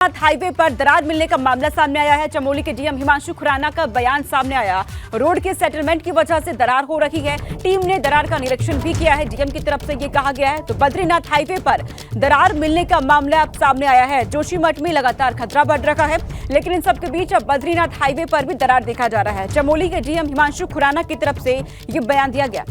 Highway पर दरार मिलने का मामला सामने आया है। चमोली के डीएम हिमांशु खुराना का बयान सामने आया। रोड के सेटलमेंट की वजह से दरार हो रही है। टीम ने दरार का निरीक्षण भी किया है। डीएम की तरफ से ये कहा गया है। तो बद्रीनाथ हाईवे पर दरार मिलने का मामला अब सामने आया है। जोशीमठ में लगातार खतरा बढ़ रहा है, लेकिन इन सबके बीच अब बद्रीनाथ हाईवे पर भी दरार देखा जा रहा है। चमोली के डीएम हिमांशु खुराना की तरफ से ये बयान दिया गया।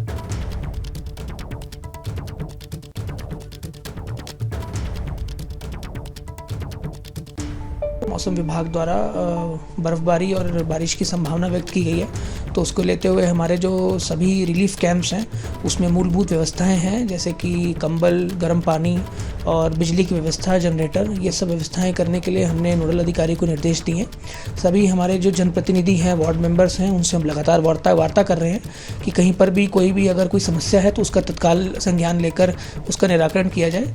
मौसम विभाग द्वारा बर्फबारी और बारिश की संभावना व्यक्त की गई है, तो उसको लेते हुए हमारे जो सभी रिलीफ कैंप्स हैं उसमें मूलभूत व्यवस्थाएं हैं, जैसे कि कंबल, गर्म पानी और बिजली की व्यवस्था, जनरेटर, ये सब व्यवस्थाएं करने के लिए हमने नोडल अधिकारी को निर्देश दिए हैं। सभी हमारे जो जनप्रतिनिधि हैं, वार्ड मेंबर्स हैं, उनसे हम लगातार वार्ता कर रहे हैं कि कहीं पर भी कोई भी अगर कोई समस्या है तो उसका तत्काल संज्ञान लेकर उसका निराकरण किया जाए।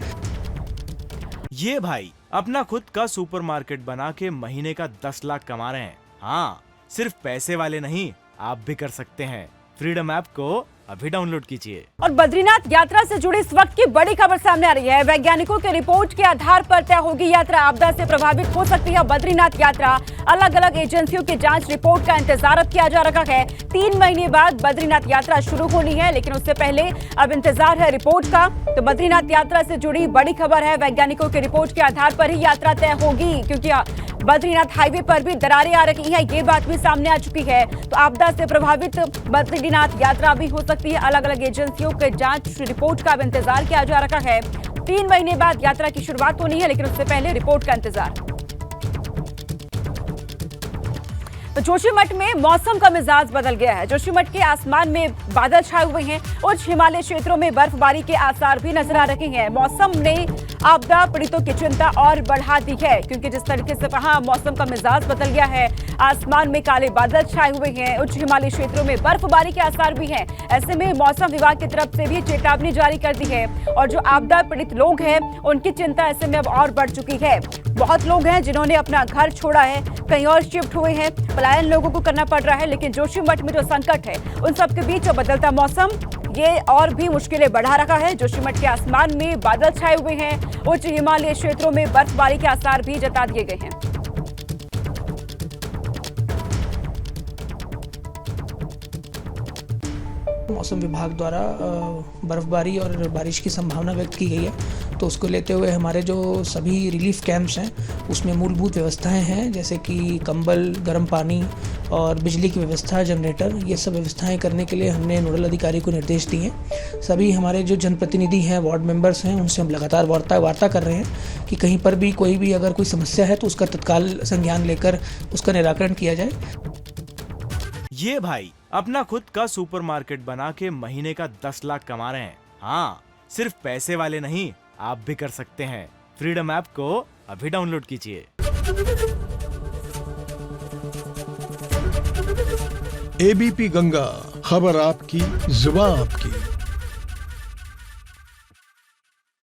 ये भाई अपना खुद का सुपरमार्केट बना के महीने का 10 लाख कमा रहे हैं। हाँ, सिर्फ पैसे वाले नहीं, आप भी कर सकते हैं। फ्रीडम ऐप को अभी डाउनलोड कीजिए। और बद्रीनाथ यात्रा से जुड़ी इस वक्त की बड़ी खबर सामने आ रही है। वैज्ञानिकों के रिपोर्ट के आधार पर तय होगी यात्रा। आपदा से प्रभावित हो सकती है बद्रीनाथ यात्रा। अलग अलग एजेंसियों की जांच रिपोर्ट का इंतजार अब किया जा रहा है। 3 महीने बाद बद्रीनाथ यात्रा शुरू होनी है, लेकिन उससे पहले अब इंतजार है रिपोर्ट का। तो बद्रीनाथ यात्रा से जुड़ी बड़ी खबर है। वैज्ञानिकों के रिपोर्ट के आधार पर ही यात्रा तय होगी, क्योंकि बद्रीनाथ हाईवे पर भी दरारें आ रही हैं, ये बात भी सामने आ चुकी है। तो आपदा से प्रभावित बद्रीनाथ यात्रा भी हो सकती है। अलग अलग एजेंसियों के जांच रिपोर्ट का अब इंतजार किया जा रहा है। 3 महीने बाद यात्रा की शुरुआत होनी है, लेकिन उससे पहले रिपोर्ट का इंतजार। तो जोशीमठ में मौसम का मिजाज बदल गया है। जोशीमठ के आसमान में बादल छाए हुए हैं। उच्च हिमालय क्षेत्रों में बर्फबारी के आसार भी नजर आ रहे हैं। मौसम ने आपदा पीड़ितों की चिंता और बढ़ा दी है, क्योंकि जिस तरीके से वहां मौसम का मिजाज बदल गया है, आसमान में काले बादल छाए हुए हैं, उच्च हिमालय क्षेत्रों में बर्फबारी के आसार भी हैं। ऐसे में मौसम विभाग की तरफ से भी चेतावनी जारी कर दी है, और जो आपदा पीड़ित लोग हैं उनकी चिंता ऐसे में अब और बढ़ चुकी है। बहुत लोग हैं जिन्होंने अपना घर छोड़ा है, कहीं और शिफ्ट हुए हैं, पलायन लोगों को करना पड़ रहा है। लेकिन जोशीमठ में जो संकट है, उन सबके बीच बदलता मौसम ये और भी मुश्किलें बढ़ा रहा है। जोशीमठ के आसमान में बादल छाए हुए हैं। उच्च हिमालय क्षेत्रों में बर्फबारी के आसार भी जता दिए गए हैं। मौसम विभाग द्वारा बर्फबारी और बारिश की संभावना व्यक्त की गई है, तो उसको लेते हुए हमारे जो सभी रिलीफ कैंप्स हैं उसमें मूलभूत व्यवस्थाएं हैं, जैसे कि कंबल, गर्म पानी और बिजली की व्यवस्था, जनरेटर, ये सब व्यवस्थाएं करने के लिए हमने नोडल अधिकारी को निर्देश दिए हैं। सभी हमारे जो जनप्रतिनिधि हैं, वार्ड मेंबर्स हैं, उनसे हम लगातार वार्ता कर रहे हैं कि कहीं पर भी कोई भी अगर कोई समस्या है तो उसका तत्काल संज्ञान लेकर उसका निराकरण किया जाए। ये भाई अपना खुद का सुपरमार्केट बना के महीने का 10 लाख कमा रहे हैं। हाँ, सिर्फ पैसे वाले नहीं, आप भी कर सकते हैं। फ्रीडम ऐप को अभी डाउनलोड कीजिए। एबीपी गंगा, खबर आपकी, जुबान आपकी।